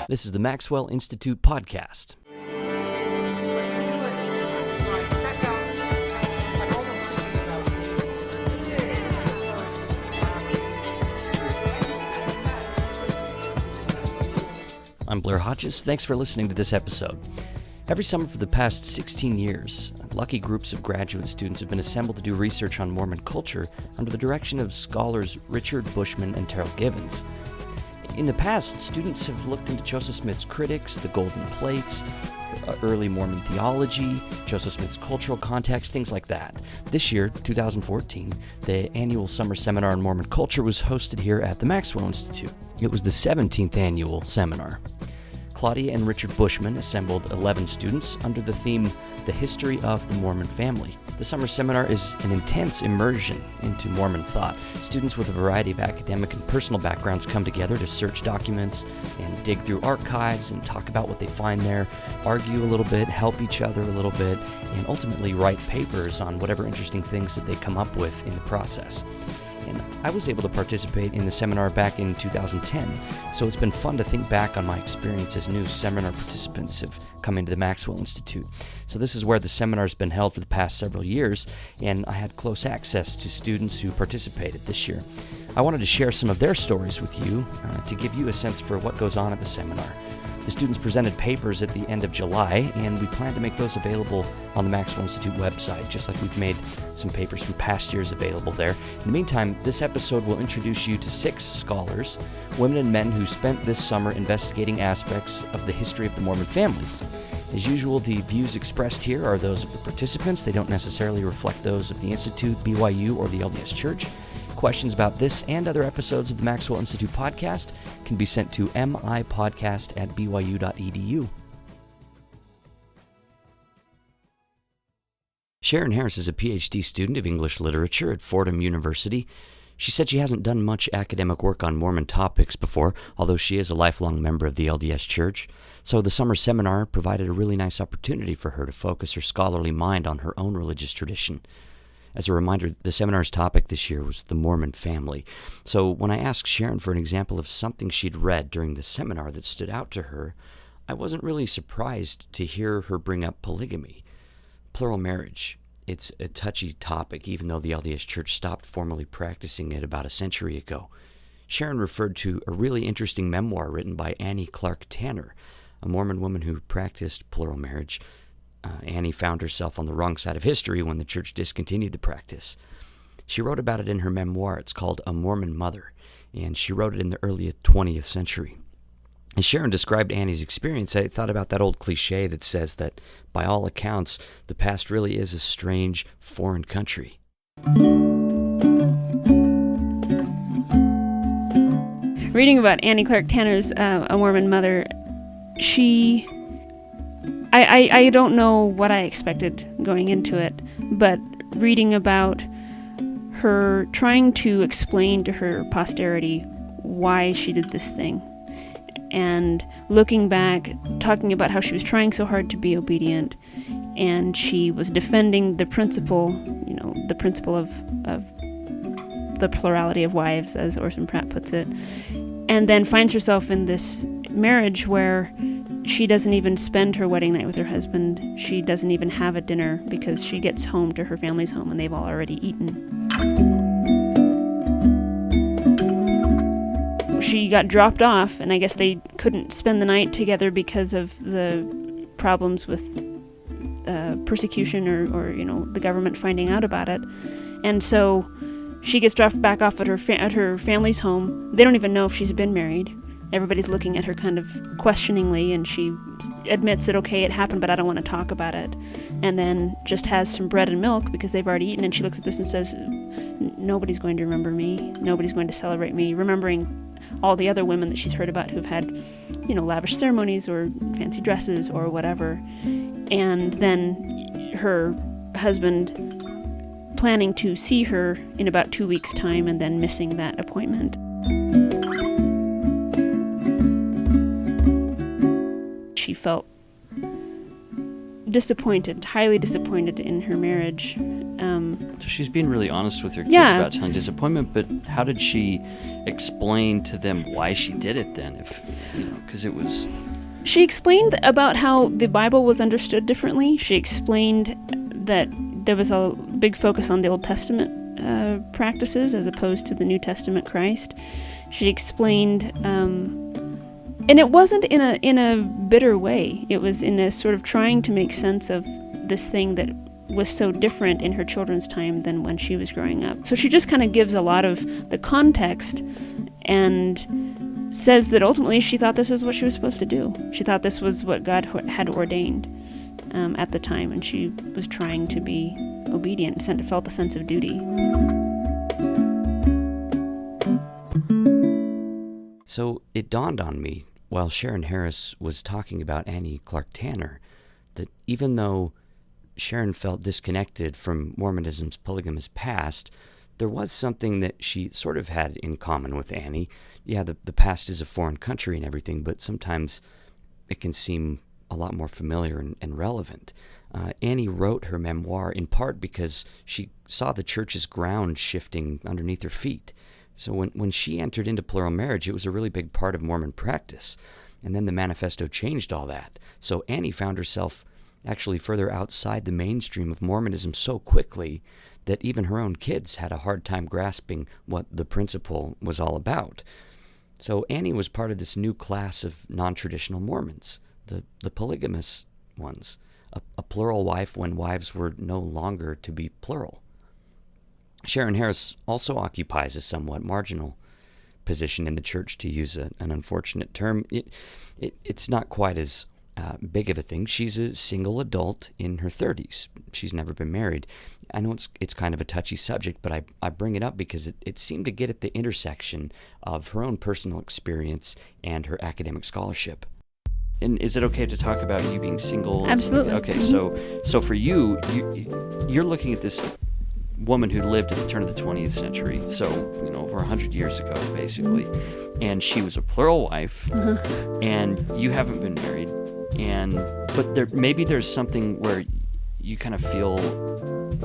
This is the Maxwell Institute podcast. I'm Blair Hodges. Thanks for listening to this episode. Every summer for the past 16 years, lucky groups of graduate students have been assembled to do research on Mormon culture under the direction of scholars Richard Bushman and Terryl Givens. In the past, students have looked into Joseph Smith's critics, the Golden Plates, early Mormon theology, Joseph Smith's cultural context, things like that. This year, 2014, the annual summer seminar on Mormon culture was hosted here at the Maxwell Institute. It was the 17th annual seminar. Claudia and Richard Bushman assembled 11 students under the theme, The History of the Mormon Family. The summer seminar is an intense immersion into Mormon thought. Students with a variety of academic and personal backgrounds come together to search documents and dig through archives and talk about what they find there, argue a little bit, help each other a little bit, and ultimately write papers on whatever interesting things that they come up with in the process. And I was able to participate in the seminar back in 2010, so it's been fun to think back on my experience as new seminar participants have come into the Maxwell Institute. So this is where the seminar's been held for the past several years, and I had close access to students who participated this year. I wanted to share some of their stories with you to give you a sense for what goes on at the seminar. The students presented papers at the end of July, and we plan to make those available on the Maxwell Institute website, just like we've made some papers from past years available there. In the meantime, this episode will introduce you to 6 scholars, women and men who spent this summer investigating aspects of the history of the Mormon family. As usual, the views expressed here are those of the participants. They don't necessarily reflect those of the Institute, BYU, or the LDS Church. Questions about this and other episodes of the Maxwell Institute podcast can be sent to MIPodcast@byu.edu. Sharon Harris is a PhD student of English literature at Fordham University. She said she hasn't done much academic work on Mormon topics before, although she is a lifelong member of the LDS Church. So the summer seminar provided a really nice opportunity for her to focus her scholarly mind on her own religious tradition. As a reminder, the seminar's topic this year was the Mormon family. So when I asked Sharon for an example of something she'd read during the seminar that stood out to her, I wasn't really surprised to hear her bring up polygamy. Plural marriage. It's a touchy topic, even though the LDS Church stopped formally practicing it about a century ago. Sharon referred to a really interesting memoir written by Annie Clark Tanner, a Mormon woman who practiced plural marriage. Annie found herself on the wrong side of history when the church discontinued the practice. She wrote about it in her memoir. It's called A Mormon Mother, and she wrote it in the early 20th century. As Sharon described Annie's experience, I thought about that old cliche that says that, by all accounts, the past really is a strange, foreign country. Reading about Annie Clark Tanner's A Mormon Mother, I don't know what I expected going into it, but reading about her trying to explain to her posterity why she did this thing, and looking back, talking about how she was trying so hard to be obedient, and she was defending the principle of the plurality of wives, as Orson Pratt puts it, and then finds herself in this marriage where she doesn't even spend her wedding night with her husband. She doesn't even have a dinner because she gets home to her family's home and they've all already eaten. She got dropped off, and I guess they couldn't spend the night together because of the problems with persecution or the government finding out about it. And so she gets dropped back off at her family's home. They don't even know if she's been married. Everybody's looking at her kind of questioningly, and she admits that, okay, it happened, but I don't want to talk about it. And then just has some bread and milk because they've already eaten, and she looks at this and says, nobody's going to remember me. Nobody's going to celebrate me, remembering all the other women that she's heard about who've had, lavish ceremonies or fancy dresses or whatever. And then her husband planning to see her in about 2 weeks' time and then missing that appointment. She felt disappointed, highly disappointed in her marriage. So she's being really honest with her kids Yeah. about telling disappointment, but how did she explain to them why she did it then? If, because it was... She explained about how the Bible was understood differently. She explained that there was a big focus on the Old Testament practices as opposed to the New Testament Christ. She explained, and it wasn't in a bitter way. It was in a sort of trying to make sense of this thing that was so different in her children's time than when she was growing up. So she just kind of gives a lot of the context and says that ultimately she thought this is what she was supposed to do. She thought this was what God had ordained at the time, and she was trying to be obedient, felt a sense of duty. So it dawned on me while Sharon Harris was talking about Annie Clark Tanner that even though Sharon felt disconnected from Mormonism's polygamous past, there was something that she sort of had in common with Annie. Yeah, the past is a foreign country and everything, but sometimes it can seem a lot more familiar and relevant. Annie wrote her memoir in part because she saw the church's ground shifting underneath her feet. So when she entered into plural marriage, it was a really big part of Mormon practice. And then the manifesto changed all that. So Annie found herself actually further outside the mainstream of Mormonism so quickly that even her own kids had a hard time grasping what the principle was all about. So Annie was part of this new class of non-traditional Mormons, the polygamous ones, a plural wife when wives were no longer to be plural. Sharon Harris also occupies a somewhat marginal position in the church, to use an unfortunate term. It's not quite as big of a thing. She's a single adult in her 30s. She's never been married. I know it's kind of a touchy subject, but I bring it up because it seemed to get at the intersection of her own personal experience and her academic scholarship. And is it okay to talk about you being single? Absolutely. Okay, so for you're looking at this woman who lived at the turn of the 20th century, so over 100 years ago, basically, and she was a plural wife, and you haven't been married, but maybe there's something where you kind of feel.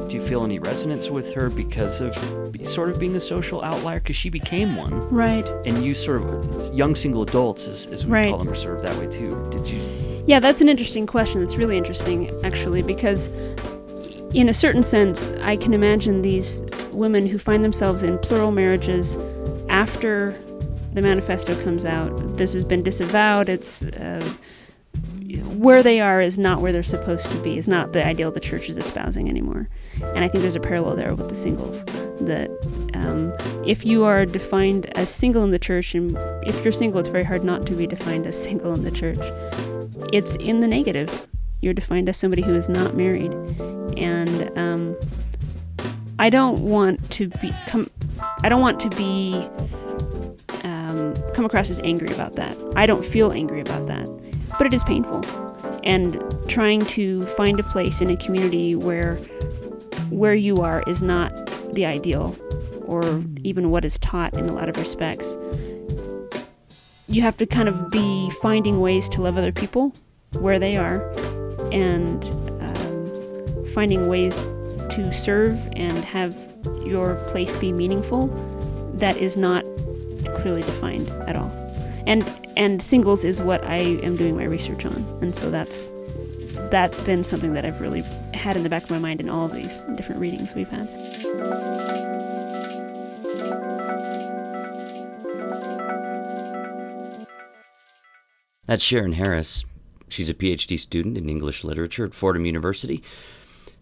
Do you feel any resonance with her because of sort of being a social outlier? Because she became one, right? And you sort of young single adults, as we call them, are sort of that way too. Did you? Yeah, that's an interesting question. It's really interesting, actually, because in a certain sense, I can imagine these women who find themselves in plural marriages after the manifesto comes out. This has been disavowed. It's where they are is not where they're supposed to be. Is not the ideal the church is espousing anymore. And I think there's a parallel there with the singles. That if you are defined as single in the church, and if you're single, it's very hard not to be defined as single in the church. It's in the negative. You're defined as somebody who is not married. And I don't want to come across as angry about that. I don't feel angry about that, but it is painful. And trying to find a place in a community where you are is not the ideal, or even what is taught in a lot of respects. You have to kind of be finding ways to love other people where they are, and finding ways to serve and have your place be meaningful that is not clearly defined at all. And singles is what I am doing my research on, and so that's been something that I've really had in the back of my mind in all of these different readings we've had. That's Sharon Harris. She's a PhD student in English literature at Fordham University.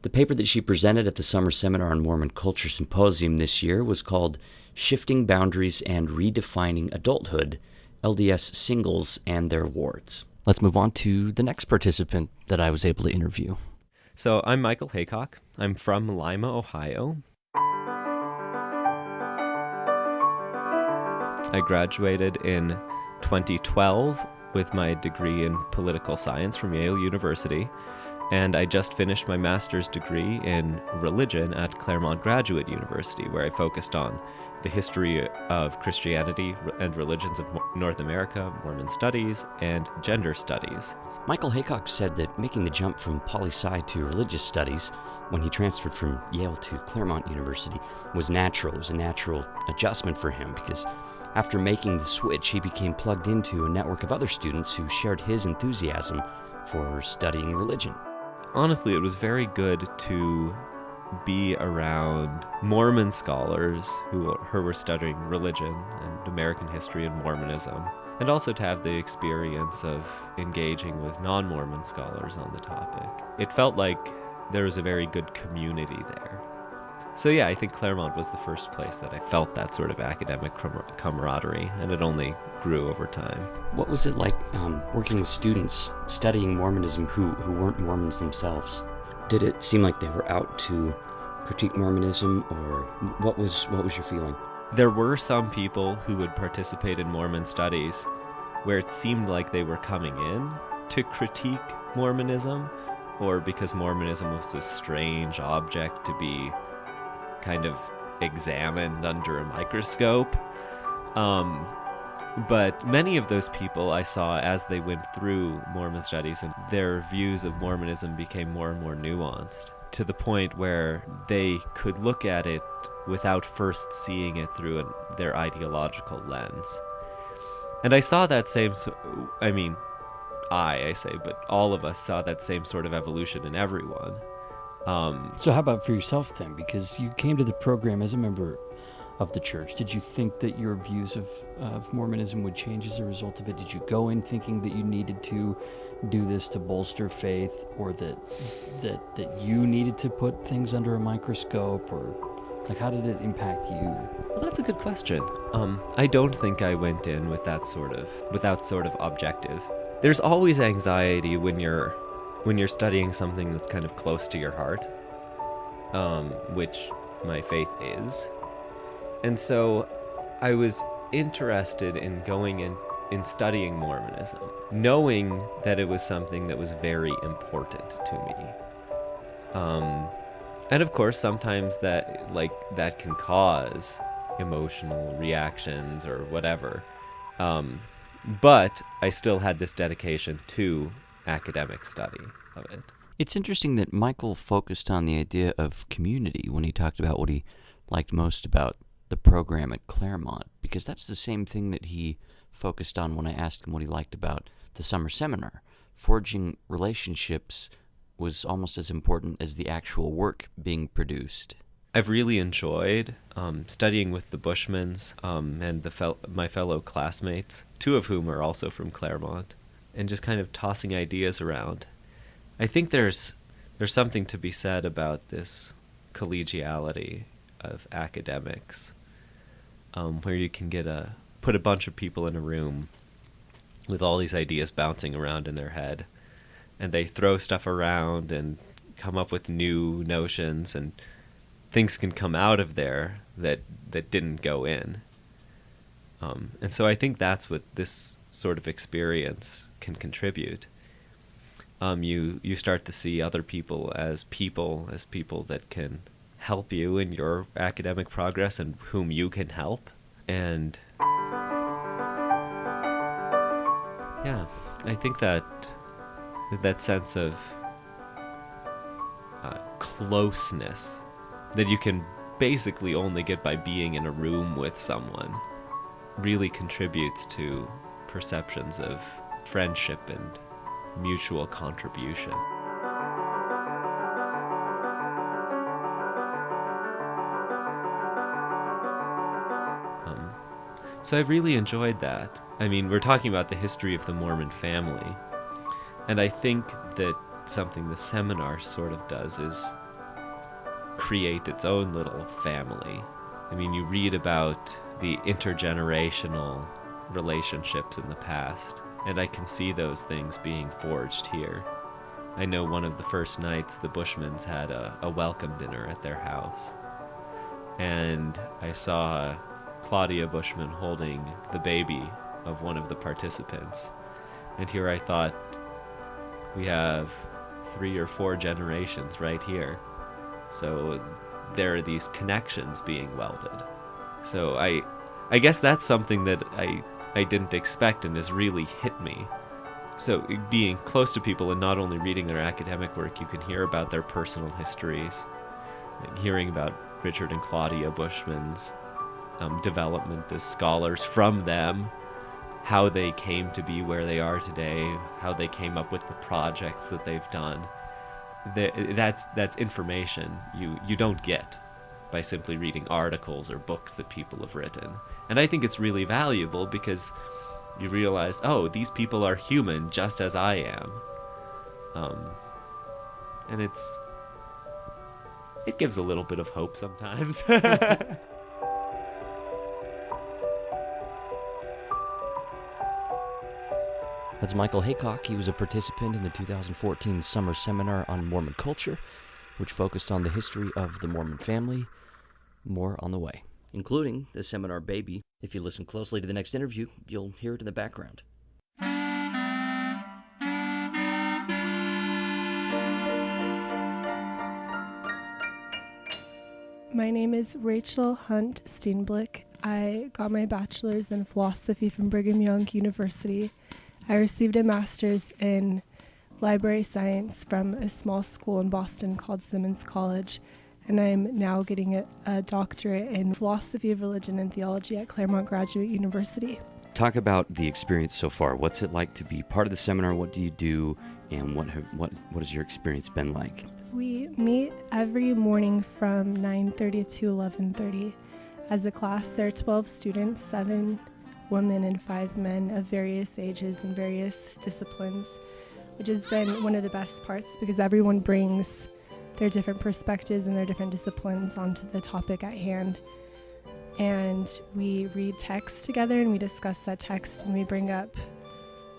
The paper that she presented at the Summer Seminar on Mormon Culture Symposium this year was called Shifting Boundaries and Redefining Adulthood, LDS Singles and Their Wards. Let's move on to the next participant that I was able to interview. So I'm Michael Haycock. I'm from Lima, Ohio. I graduated in 2012 with my degree in political science from Yale University. And I just finished my master's degree in religion at Claremont Graduate University, where I focused on the history of Christianity and religions of North America, Mormon studies, and gender studies. Michael Haycock said that making the jump from poli-sci to religious studies when he transferred from Yale to Claremont University was natural. It was a natural adjustment for him because after making the switch, he became plugged into a network of other students who shared his enthusiasm for studying religion. Honestly, it was very good to be around Mormon scholars who were studying religion and American history and Mormonism, and also to have the experience of engaging with non-Mormon scholars on the topic. It felt like there was a very good community there. So yeah, I think Claremont was the first place that I felt that sort of academic camaraderie, and it only grew over time. What was it like working with students studying Mormonism who weren't Mormons themselves? Did it seem like they were out to critique Mormonism, or what was your feeling? There were some people who would participate in Mormon studies where it seemed like they were coming in to critique Mormonism, or because Mormonism was this strange object to be kind of examined under a microscope. But many of those people I saw as they went through Mormon studies, and their views of Mormonism became more and more nuanced, to the point where they could look at it without first seeing it through their ideological lens. And I saw that same, I say, but all of us saw that same sort of evolution in everyone. So how about for yourself then? Because you came to the program as a member of the church. Did you think that your views of Mormonism would change as a result of it? Did you go in thinking that you needed to do this to bolster faith, or that you needed to put things under a microscope, or like how did it impact you? Well, that's a good question. I don't think I went in with that sort of objective. There's always anxiety when you're studying something that's kind of close to your heart, which my faith is. And so I was interested in going in studying Mormonism, knowing that it was something that was very important to me. And of course, sometimes that can cause emotional reactions or whatever. But I still had this dedication to academic study of it. It's interesting that Michael focused on the idea of community when he talked about what he liked most about the program at Claremont, because that's the same thing that he focused on when I asked him what he liked about the summer seminar. Forging relationships was almost as important as the actual work being produced. I've really enjoyed studying with the Bushmans and my fellow classmates, two of whom are also from Claremont, and just kind of tossing ideas around. I think there's something to be said about this collegiality of academics, where you can put a bunch of people in a room with all these ideas bouncing around in their head, and they throw stuff around and come up with new notions, and things can come out of there that didn't go in. And so I think that's what this sort of experience can contribute. You start to see other people as people that can help you in your academic progress and whom you can help. And yeah, I think that sense of closeness that you can basically only get by being in a room with someone really contributes to perceptions of friendship and mutual contribution. So I've really enjoyed that. I mean, we're talking about the history of the Mormon family, and I think that something the seminar sort of does is create its own little family. I mean, you read about the intergenerational relationships in the past, and I can see those things being forged here. I know one of the first nights the Bushmans had a welcome dinner at their house, and I saw Claudia Bushman holding the baby of one of the participants. And here I thought, we have 3 or 4 generations right here. So there are these connections being welded. So I guess that's something that I didn't expect and has really hit me. So being close to people and not only reading their academic work, you can hear about their personal histories, and hearing about Richard and Claudia Bushman's development as scholars from them, how they came to be where they are today, how they came up with the projects that they've done. That's information you don't get by simply reading articles or books that people have written. And I think it's really valuable because you realize, oh, these people are human just as I am. And it gives a little bit of hope sometimes. That's Michael Haycock. He was a participant in the 2014 Summer Seminar on Mormon Culture, which focused on the history of the Mormon family. More on the way, including the seminar baby. If you listen closely to the next interview, you'll hear it in the background. My name is Rachel Hunt Steenblick. I got my bachelor's in philosophy from Brigham Young University. I received a master's in library science from a small school in Boston called Simmons College, and I'm now getting a doctorate in philosophy of religion and theology at Claremont Graduate University. Talk about the experience so far. What's it like to be part of the seminar? What do you do, and what has your experience been like? We meet every morning from 9:30 to 11:30. As a class, there are 12 students, 7 women and 5 men of various ages and various disciplines, which has been one of the best parts because everyone brings their different perspectives and their different disciplines onto the topic at hand. And we read text together and we discuss that text and we bring up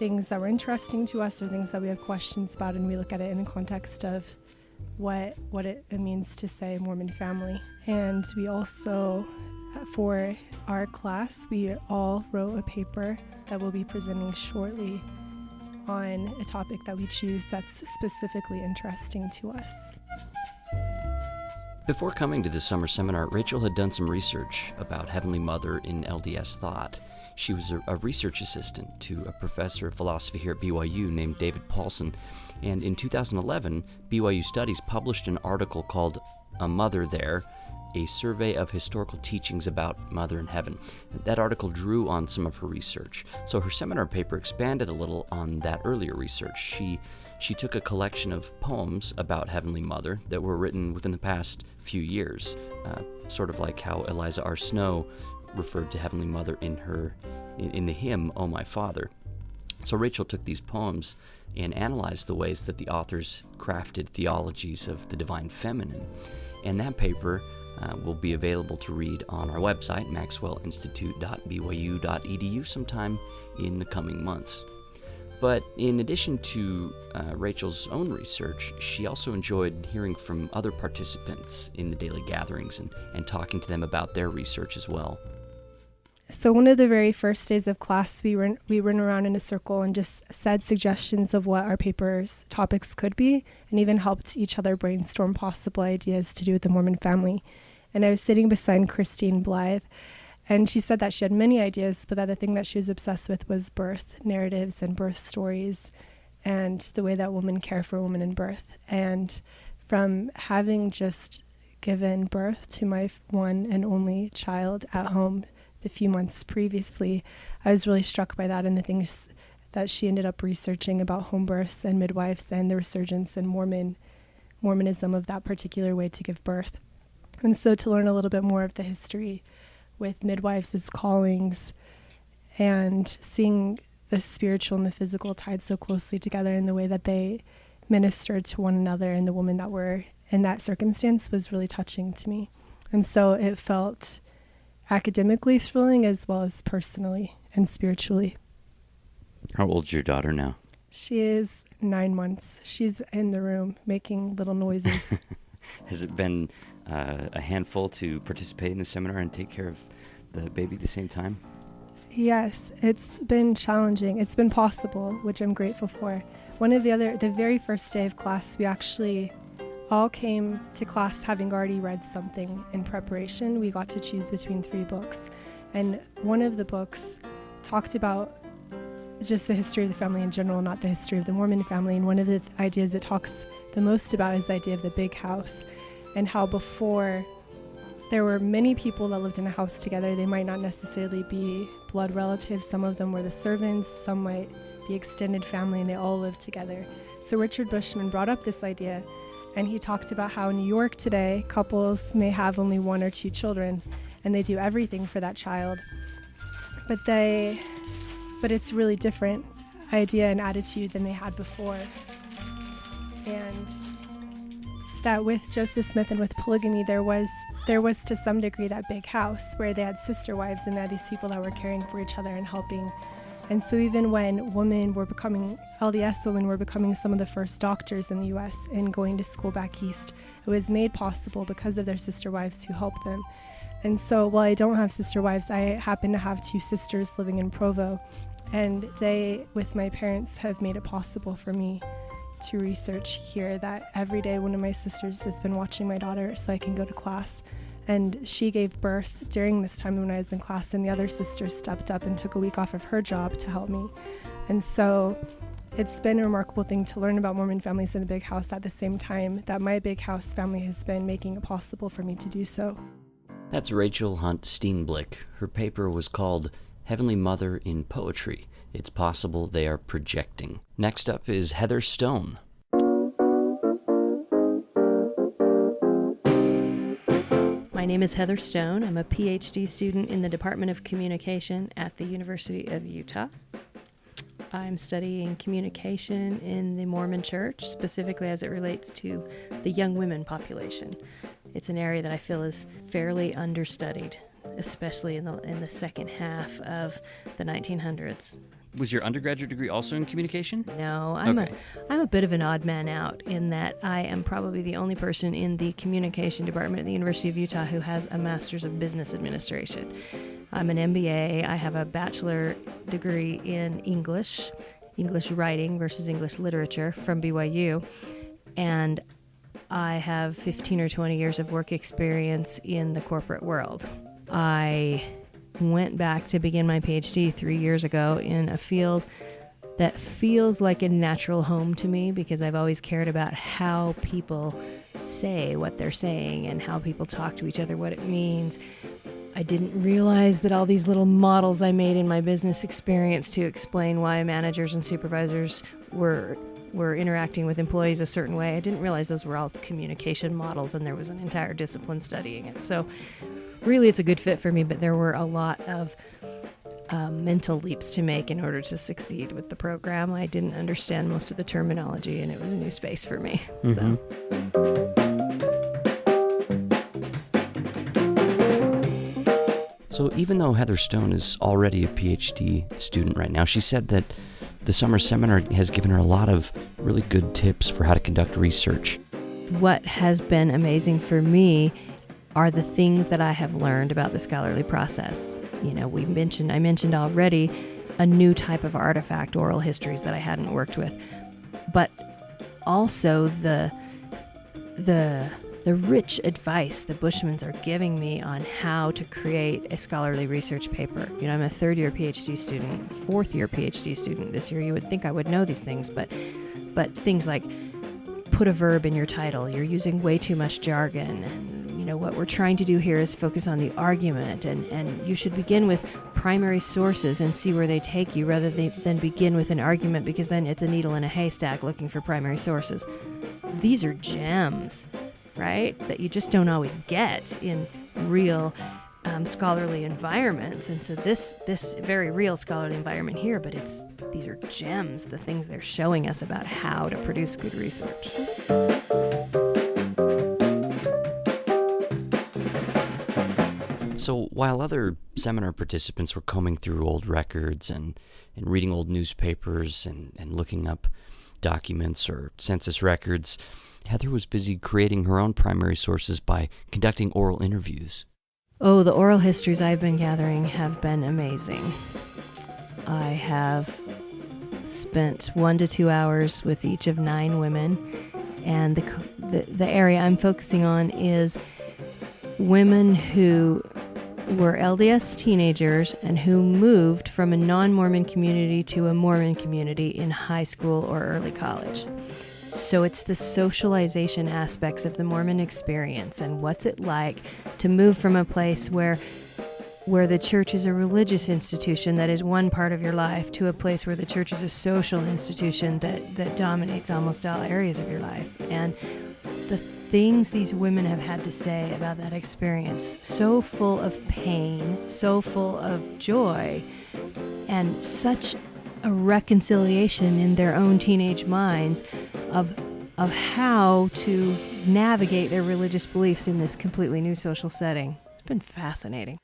things that were interesting to us or things that we have questions about, and we look at it in the context of what it means to say Mormon family. And we also, for our class, we all wrote a paper that we'll be presenting shortly on a topic that we choose that's specifically interesting to us. Before coming to the summer seminar, Rachel had done some research about Heavenly Mother in LDS thought. She was a research assistant to a professor of philosophy here at BYU named David Paulson, and in 2011, BYU Studies published an article called A Mother There, a survey of historical teachings about Mother in Heaven. That article drew on some of her research. So her seminar paper expanded a little on that earlier research. She took a collection of poems about Heavenly Mother that were written within the past few years, sort of like how Eliza R. Snow referred to Heavenly Mother in the hymn, "O My Father." So Rachel took these poems and analyzed the ways that the authors crafted theologies of the divine feminine. And that paper will be available to read on our website, maxwellinstitute.byu.edu, sometime in the coming months. But in addition to Rachel's own research, she also enjoyed hearing from other participants in the daily gatherings and talking to them about their research as well. So one of the very first days of class, we went around in a circle and just said suggestions of what our paper's topics could be, and even helped each other brainstorm possible ideas to do with the Mormon family. And I was sitting beside Christine Blythe, and she said that she had many ideas, but that the thing that she was obsessed with was birth narratives and birth stories and the way that women care for women in birth. And from having just given birth to my one and only child at home the few months previously, I was really struck by that and the things that she ended up researching about home births and midwives and the resurgence in Mormonism of that particular way to give birth. And so to learn a little bit more of the history with midwives as callings and seeing the spiritual and the physical tied so closely together in the way that they ministered to one another and the women that were in that circumstance was really touching to me. And so it felt academically thrilling as well as personally and spiritually. How old's your daughter now? She is 9 months. She's in the room making little noises. Has it been a handful to participate in the seminar and take care of the baby at the same time? Yes, it's been challenging. It's been possible, which I'm grateful for. The very first day of class, we actually all came to class having already read something in preparation. We got to choose between 3 books. And one of the books talked about just the history of the family in general, not the history of the Mormon family. And one of the ideas it talks the most about is the idea of the big house, and how before there were many people that lived in a house together. They might not necessarily be blood relatives. Some of them were the servants, some might be extended family, and they all lived together. So Richard Bushman brought up this idea, and he talked about how in New York today, couples may have only 1 or 2 children, and they do everything for that child. But it's really different idea and attitude than they had before. And that with Joseph Smith and with polygamy, there was to some degree that big house where they had sister wives, and they had these people that were caring for each other and helping. And so even when LDS women were becoming some of the first doctors in the U.S. and going to school back east, it was made possible because of their sister wives who helped them. And so while I don't have sister wives, I happen to have 2 sisters living in Provo, and they, with my parents, have made it possible for me to research here. That every day one of my sisters has been watching my daughter so I can go to class. And she gave birth during this time when I was in class, and the other sister stepped up and took a week off of her job to help me. And so it's been a remarkable thing to learn about Mormon families in the big house at the same time that my big house family has been making it possible for me to do so. That's Rachel Hunt Steenblick. Her paper was called Heavenly Mother in Poetry. It's possible they are projecting. Next up is Heather Stone. My name is Heather Stone. I'm a PhD student in the Department of Communication at the University of Utah. I'm studying communication in the Mormon Church, specifically as it relates to the young women population. It's an area that I feel is fairly understudied, especially in the second half of the 1900s. Was your undergraduate degree also in communication? No, I'm a bit of an odd man out in that I am probably the only person in the communication department at the University of Utah who has a Master's of Business Administration. I'm an MBA. I have a bachelor degree in English writing versus English literature from BYU, and I have 15 or 20 years of work experience in the corporate world. I went back to begin my PhD 3 years ago in a field that feels like a natural home to me because I've always cared about how people say what they're saying and how people talk to each other, what it means. I didn't realize that all these little models I made in my business experience to explain why managers and supervisors were interacting with employees a certain way, I didn't realize those were all communication models, and there was an entire discipline studying it. So really it's a good fit for me, but there were a lot of mental leaps to make in order to succeed with the program. I didn't understand most of the terminology, and it was a new space for me. So even though Heather Stone is already a PhD student right now, she said that the summer seminar has given her a lot of really good tips for how to conduct research. What has been amazing for me are the things that I have learned about the scholarly process. You know, I mentioned already a new type of artifact, oral histories, that I hadn't worked with, but also the rich advice the Bushmans are giving me on how to create a scholarly research paper. You know, I'm a third-year PhD student, fourth-year PhD student this year. You would think I would know these things, but things like put a verb in your title, you're using way too much jargon, and you know what we're trying to do here is focus on the argument, and you should begin with primary sources and see where they take you rather than begin with an argument, because then it's a needle in a haystack looking for primary sources. These are gems, right, that you just don't always get in real scholarly environments. And so this very real scholarly environment here, but these are gems, the things they're showing us about how to produce good research. So while other seminar participants were combing through old records and reading old newspapers and looking up documents or census records, Heather was busy creating her own primary sources by conducting oral interviews. Oh, the oral histories I've been gathering have been amazing. I have spent 1 to 2 hours with each of 9 women, and the area I'm focusing on is women who were LDS teenagers and who moved from a non-Mormon community to a Mormon community in high school or early college. So it's the socialization aspects of the Mormon experience, and what's it like to move from a place where the church is a religious institution that is one part of your life to a place where the church is a social institution that dominates almost all areas of your life. And the things these women have had to say about that experience, so full of pain, so full of joy, and such a reconciliation in their own teenage minds of how to navigate their religious beliefs in this completely new social setting. It's been fascinating.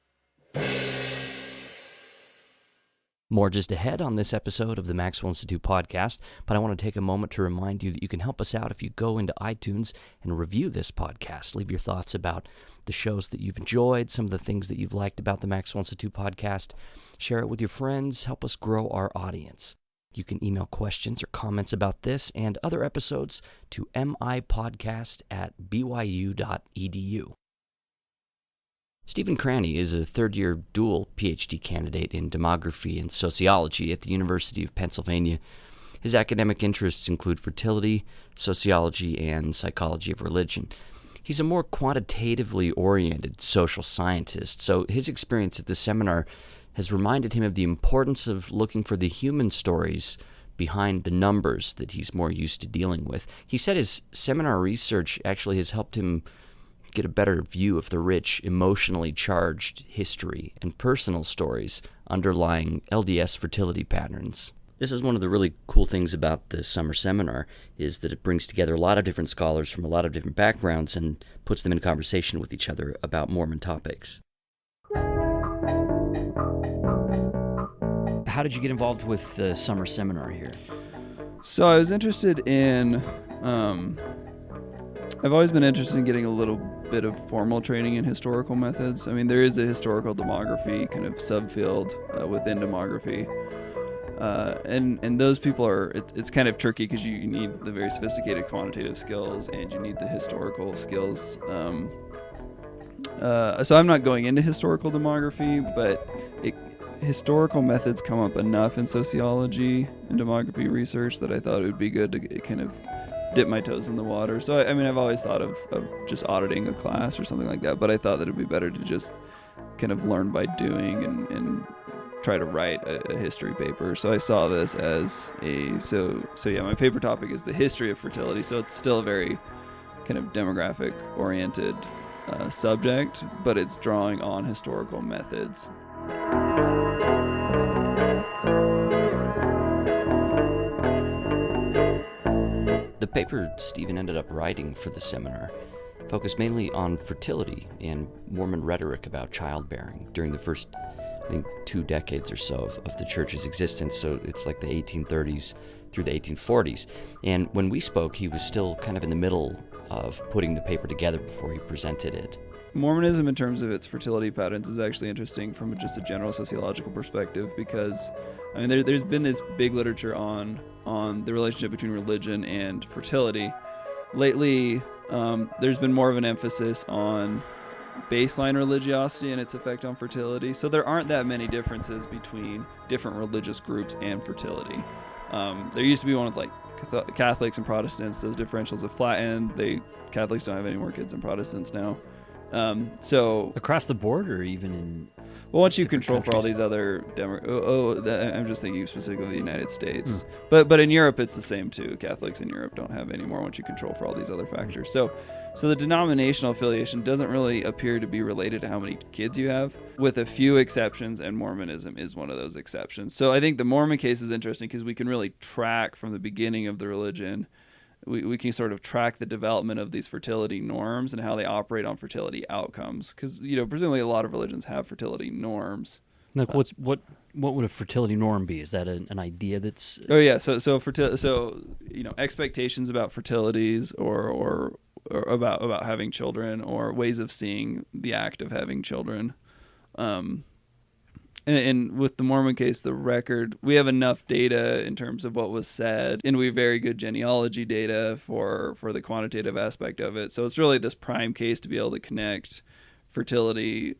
More just ahead on this episode of the Maxwell Institute podcast, but I want to take a moment to remind you that you can help us out if you go into iTunes and review this podcast. Leave your thoughts about the shows that you've enjoyed, some of the things that you've liked about the Maxwell Institute podcast. Share it with your friends. Help us grow our audience. You can email questions or comments about this and other episodes to MIPodcast@byu.edu. Stephen Cranny is a third-year dual PhD candidate in demography and sociology at the University of Pennsylvania. His academic interests include fertility, sociology, and psychology of religion. He's a more quantitatively oriented social scientist, so his experience at the seminar has reminded him of the importance of looking for the human stories behind the numbers that he's more used to dealing with. He said his seminar research actually has helped him get a better view of the rich, emotionally charged history and personal stories underlying LDS fertility patterns. This is one of the really cool things about the summer seminar, is that it brings together a lot of different scholars from a lot of different backgrounds and puts them in conversation with each other about Mormon topics. How did you get involved with the summer seminar here? So I was interested in, I've always been interested in getting a little bit of formal training in historical methods. I mean, there is a historical demography kind of subfield within demography. And those people it's kind of tricky because you need the very sophisticated quantitative skills and you need the historical skills. So I'm not going into historical demography, but historical methods come up enough in sociology and demography research that I thought it would be good to kind of dip my toes in the water. So I mean, I've always thought of just auditing a class or something like that, but I thought that it'd be better to just kind of learn by doing and try to write a history paper. So I saw this as so yeah, my paper topic is the history of fertility. So it's still a very kind of demographic oriented subject, but it's drawing on historical methods. The paper Stephen ended up writing for the seminar focused mainly on fertility and Mormon rhetoric about childbearing during the first, I think, 2 decades or so of the church's existence. So it's like the 1830s through the 1840s. And when we spoke, he was still kind of in the middle of putting the paper together before he presented it. Mormonism, in terms of its fertility patterns, is actually interesting from just a general sociological perspective because, I mean, there's been this big literature on the relationship between religion and fertility. Lately, there's been more of an emphasis on baseline religiosity and its effect on fertility. So there aren't that many differences between different religious groups and fertility. There used to be one with like Catholics and Protestants. Those differentials have flattened. Catholics don't have any more kids than Protestants now. So across the board, or even in once you control countries? For all these other I'm just thinking specifically of the United States, but in Europe it's the same too. Catholics in Europe don't have any more once you control for all these other factors. So the denominational affiliation doesn't really appear to be related to how many kids you have, with a few exceptions, and Mormonism is one of those exceptions. So I think the Mormon case is interesting because we can really track from the beginning of the religion. We can sort of track the development of these fertility norms and how they operate on fertility outcomes. Because, presumably a lot of religions have fertility norms. Like what would a fertility norm be? Is that an idea that's... Oh, yeah. So expectations about fertilities or about having children or ways of seeing the act of having children. And with the Mormon case, the record, we have enough data in terms of what was said, and we have very good genealogy data for the quantitative aspect of it. So it's really this prime case to be able to connect fertility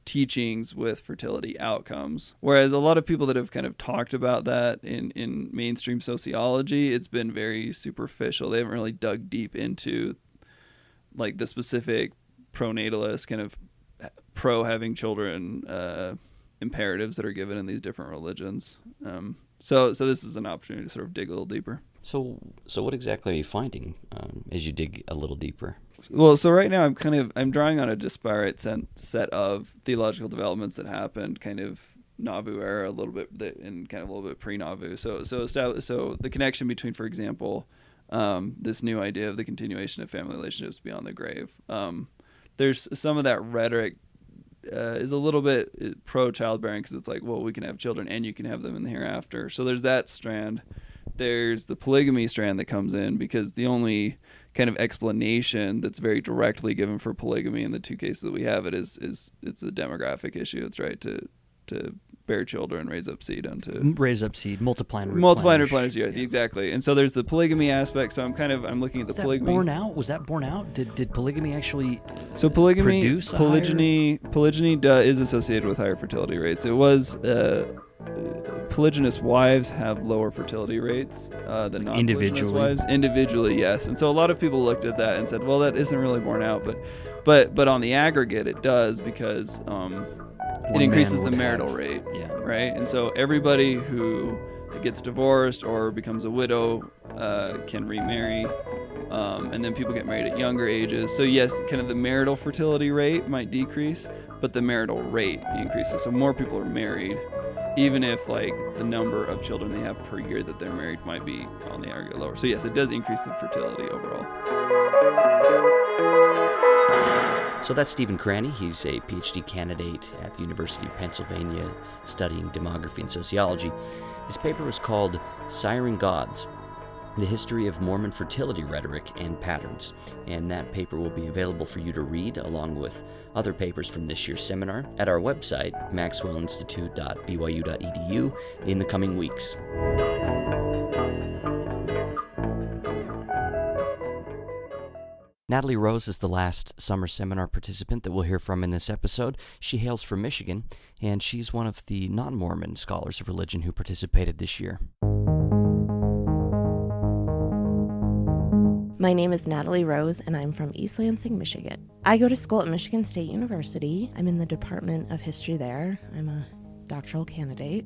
teachings with fertility outcomes. Whereas a lot of people that have kind of talked about that in mainstream sociology, it's been very superficial. They haven't really dug deep into like the specific pronatalist kind of pro having children imperatives that are given in these different religions. So this is an opportunity to sort of dig a little deeper. So what exactly are you finding as you dig a little deeper? Well, so right now I'm drawing on a disparate set of theological developments that happened kind of Nauvoo era a little bit and kind of a little bit pre-Nauvoo. So the connection between, for example, this new idea of the continuation of family relationships beyond the grave. There's some of that rhetoric is a little bit pro-childbearing because it's like, well, we can have children and you can have them in the hereafter. So there's that strand. There's the polygamy strand that comes in because the only kind of explanation that's very directly given for polygamy in the two cases that we have it is it's a demographic issue. It's right to bear children, raise up seed, multiply and replenish. Yeah, exactly. And so there's the polygamy aspect. So I'm looking at the polygamy. Was that borne out? Did polygamy actually? So polygyny is associated with higher fertility rates. It was polygynous wives have lower fertility rates than non-polygynous wives. Individually, yes. And so a lot of people looked at that and said, well, that isn't really borne out, but on the aggregate it does because it increases the marital rate, right? And so everybody who gets divorced or becomes a widow can remarry, and then people get married at younger ages. So yes, kind of the marital fertility rate might decrease, but the marital rate increases. So more people are married, even if like the number of children they have per year that they're married might be on the aggregate lower. So yes, it does increase the fertility overall. So that's Stephen Cranny. He's a PhD candidate at the University of Pennsylvania studying demography and sociology. His paper was called Siring Gods, The History of Mormon Fertility Rhetoric and Patterns. And that paper will be available for you to read along with other papers from this year's seminar at our website, maxwellinstitute.byu.edu, in the coming weeks. Natalie Rose is the last summer seminar participant that we'll hear from in this episode. She hails from Michigan, and she's one of the non-Mormon scholars of religion who participated this year. My name is Natalie Rose, and I'm from East Lansing, Michigan. I go to school at Michigan State University. I'm in the Department of History there. I'm a doctoral candidate.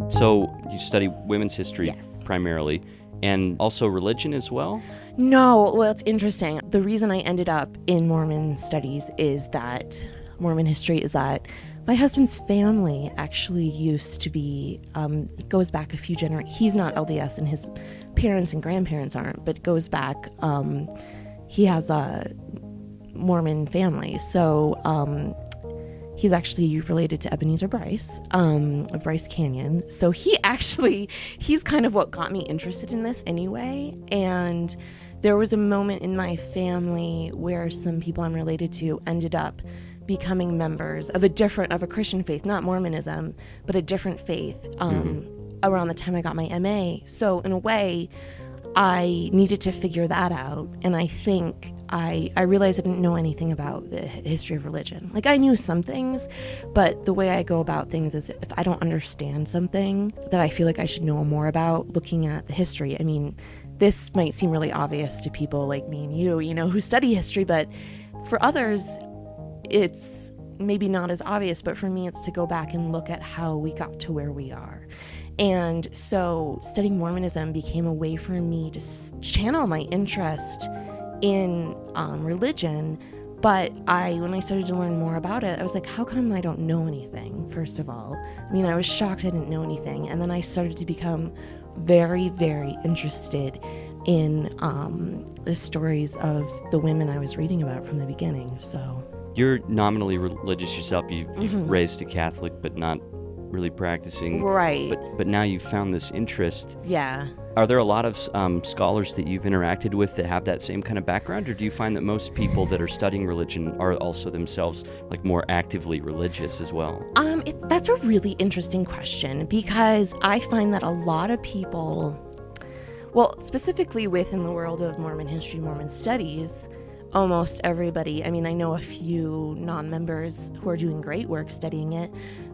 So you study women's history primarily. And also religion as well? No, well, it's interesting. The reason I ended up in Mormon studies is that Mormon history is that my husband's family actually used to be, it goes back a few generations. He's not LDS and his parents and grandparents aren't, but it goes back, he has a Mormon family. So he's actually related to Ebenezer Bryce, of Bryce Canyon. So he's kind of what got me interested in this anyway. And there was a moment in my family where some people I'm related to ended up becoming members of a Christian faith, not Mormonism, but a different faith, around the time I got my MA. So in a way, I needed to figure that out. And I think I realized I didn't know anything about the history of religion. Like, I knew some things, but the way I go about things is if I don't understand something that I feel like I should know more about, looking at the history. I mean, this might seem really obvious to people like me and you know, who study history, but for others, it's maybe not as obvious, but for me, it's to go back and look at how we got to where we are. And so studying Mormonism became a way for me to channel my interest in religion. But when I started to learn more about it, I was like, how come I don't know anything, first of all? I mean, I was shocked I didn't know anything. And then I started to become very, very interested in the stories of the women I was reading about from the beginning. So you're nominally religious yourself. You're raised a Catholic, but not really practicing. Right. But now you've found this interest. Yeah. Are there a lot of scholars that you've interacted with that have that same kind of background, or do you find that most people that are studying religion are also themselves like more actively religious as well? That's a really interesting question, because I find that a lot of people, well, specifically within the world of Mormon history, Mormon studies, almost everybody, I mean, I know a few non-members who are doing great work studying it,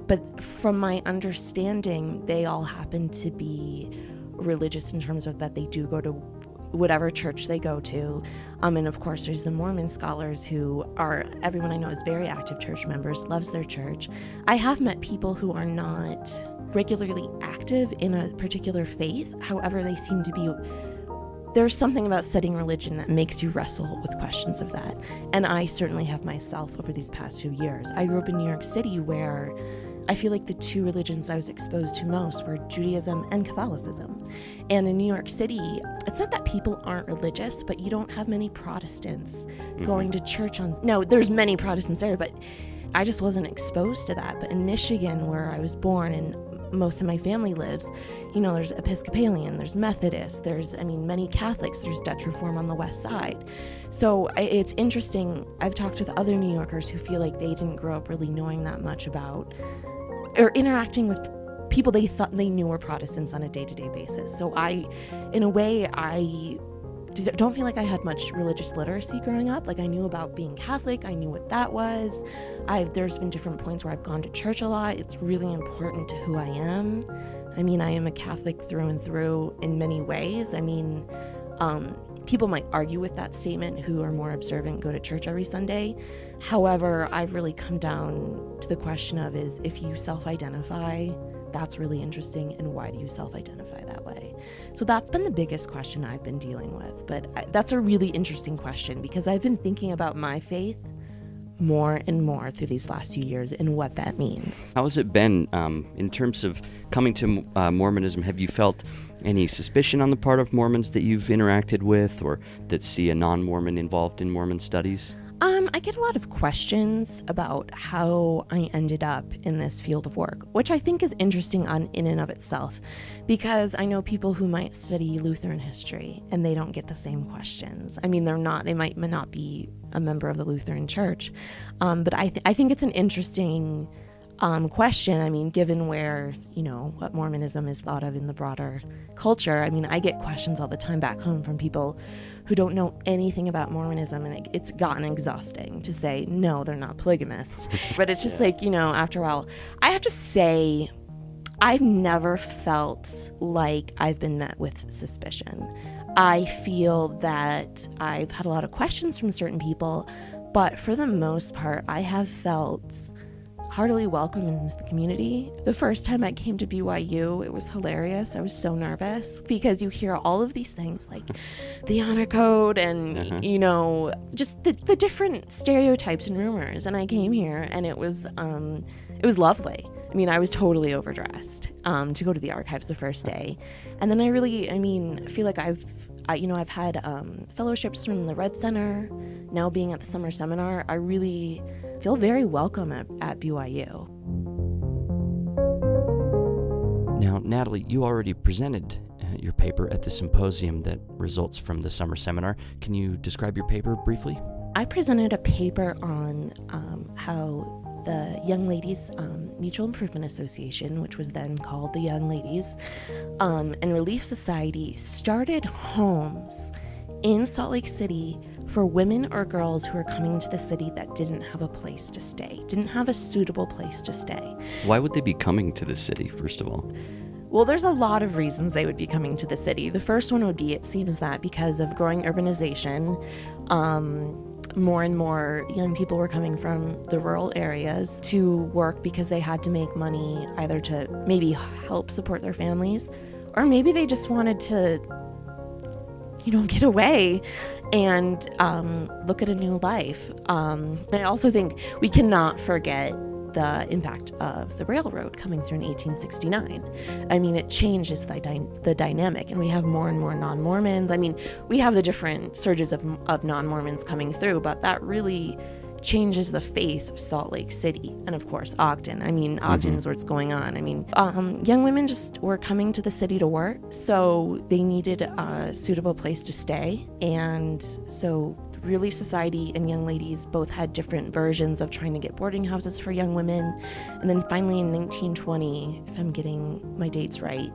but from my understanding, they all happen to be religious in terms of that they do go to whatever church they go to. And of course, there's the Mormon scholars who are, everyone I know is very active church members, loves their church. I have met people who are not regularly active in a particular faith. However, they seem to be, there's something about studying religion that makes you wrestle with questions of that. And I certainly have myself over these past few years. I grew up in New York City, where I feel like the two religions I was exposed to most were Judaism and Catholicism. And in New York City, it's not that people aren't religious, but you don't have many Protestants going to church on... No, there's many Protestants there, but I just wasn't exposed to that. But in Michigan, where I was born and most of my family lives, you know, there's Episcopalian, there's Methodist, there's, I mean, many Catholics, there's Dutch Reform on the West Side. So it's interesting. I've talked with other New Yorkers who feel like they didn't grow up really knowing that much about or interacting with people they thought they knew were Protestants on a day-to-day basis. So in a way, I don't feel like I had much religious literacy growing up. Like, I knew about being Catholic, I knew what that was. There's been different points where I've gone to church a lot. It's really important to who I am. I mean, I am a Catholic through and through in many ways. I mean, people might argue with that statement who are more observant, go to church every Sunday. However, I've really come down to the question of, is if you self-identify, that's really interesting, and why do you self-identify that way? So that's been the biggest question I've been dealing with. But that's a really interesting question, because I've been thinking about my faith more and more through these last few years and what that means. How has it been in terms of coming to Mormonism? Have you felt any suspicion on the part of Mormons that you've interacted with, or that see a non-Mormon involved in Mormon studies? I get a lot of questions about how I ended up in this field of work, which I think is interesting in and of itself, because I know people who might study Lutheran history and they don't get the same questions. I mean, they might not be a member of the Lutheran Church, but I think it's an interesting question. I mean, given where, you know, what Mormonism is thought of in the broader culture, I mean, I get questions all the time back home from people who don't know anything about Mormonism, and it's gotten exhausting to say, no, they're not polygamists. But it's just like, you know, after a while, I have to say, I've never felt like I've been met with suspicion. I feel that I've had a lot of questions from certain people, but for the most part, I have felt heartily welcome into the community. The first time I came to BYU, it was hilarious. I was so nervous because you hear all of these things like the honor code and, you know, just the different stereotypes and rumors. And I came here and it was lovely. I mean, I was totally overdressed to go to the archives the first day. And then I feel like I've had fellowships from the Red Center. Now being at the summer seminar, I really feel very welcome at BYU. Now, Natalie, you already presented your paper at the symposium that results from the summer seminar. Can you describe your paper briefly? I presented a paper on how the Young Ladies Mutual Improvement Association, which was then called the Young Ladies, and Relief Society started homes in Salt Lake City for women or girls who are coming to the city that didn't have a place to stay, didn't have a suitable place to stay. Why would they be coming to the city, first of all? Well, there's a lot of reasons they would be coming to the city. The first one would be, it seems that because of growing urbanization, more and more young people were coming from the rural areas to work because they had to make money either to maybe help support their families, or maybe they just wanted to, you know, get away and look at a new life. I also think we cannot forget the impact of the railroad coming through in 1869. I mean, it changes the dynamic, and we have more and more non-Mormons. I mean, we have the different surges of non-Mormons coming through, but that really changes the face of Salt Lake City. And of course, Ogden. I mean, Ogden is where it's going on. I mean, young women just were coming to the city to work, so they needed a suitable place to stay. And so the Relief Society and Young Ladies both had different versions of trying to get boarding houses for young women. And then finally in 1920, if I'm getting my dates right,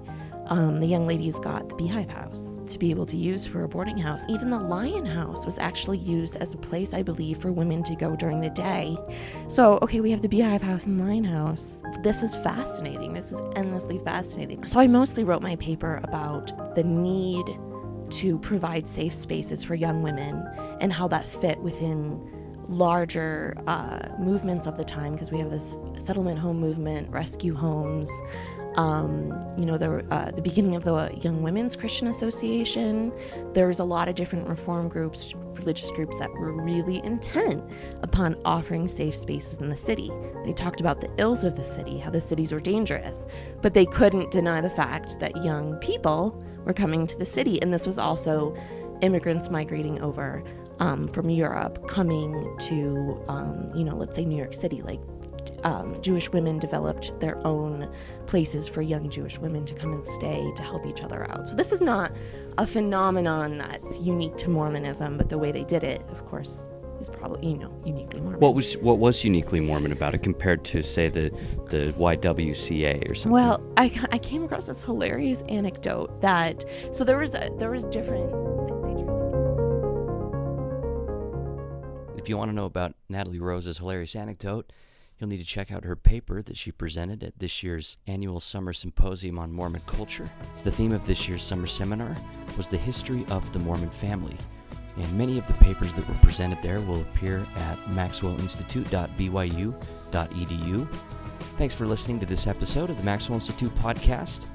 the Young Ladies got the Beehive House to be able to use for a boarding house. Even the Lion House was actually used as a place, I believe, for women to go during the day. So, okay, we have the Beehive House and Lion House. This is fascinating. This is endlessly fascinating. So I mostly wrote my paper about the need to provide safe spaces for young women and how that fit within larger movements of the time, because we have this settlement home movement, rescue homes, the beginning of the Young Women's Christian Association. There's a lot of different reform groups, religious groups that were really intent upon offering safe spaces in the city. They talked about the ills of the city, how the cities were dangerous, but they couldn't deny the fact that young people were coming to the city. And this was also immigrants migrating over from Europe, coming to, let's say New York City. Like, Jewish women developed their own places for young Jewish women to come and stay to help each other out. So this is not a phenomenon that's unique to Mormonism, but the way they did it, of course, is probably, uniquely Mormon. What was uniquely Mormon about it compared to, say, the YWCA or something? Well, I came across this hilarious anecdote that, so there was different. If you want to know about Natalie Rose's hilarious anecdote, you'll need to check out her paper that she presented at this year's annual summer symposium on Mormon culture. The theme of this year's summer seminar was the history of the Mormon family, and many of the papers that were presented there will appear at maxwellinstitute.byu.edu. Thanks for listening to this episode of the Maxwell Institute podcast.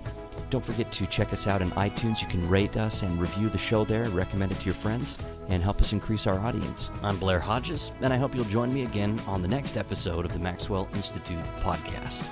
Don't forget to check us out on iTunes. You can rate us and review the show there, recommend it to your friends, and help us increase our audience. I'm Blair Hodges, and I hope you'll join me again on the next episode of the Maxwell Institute podcast.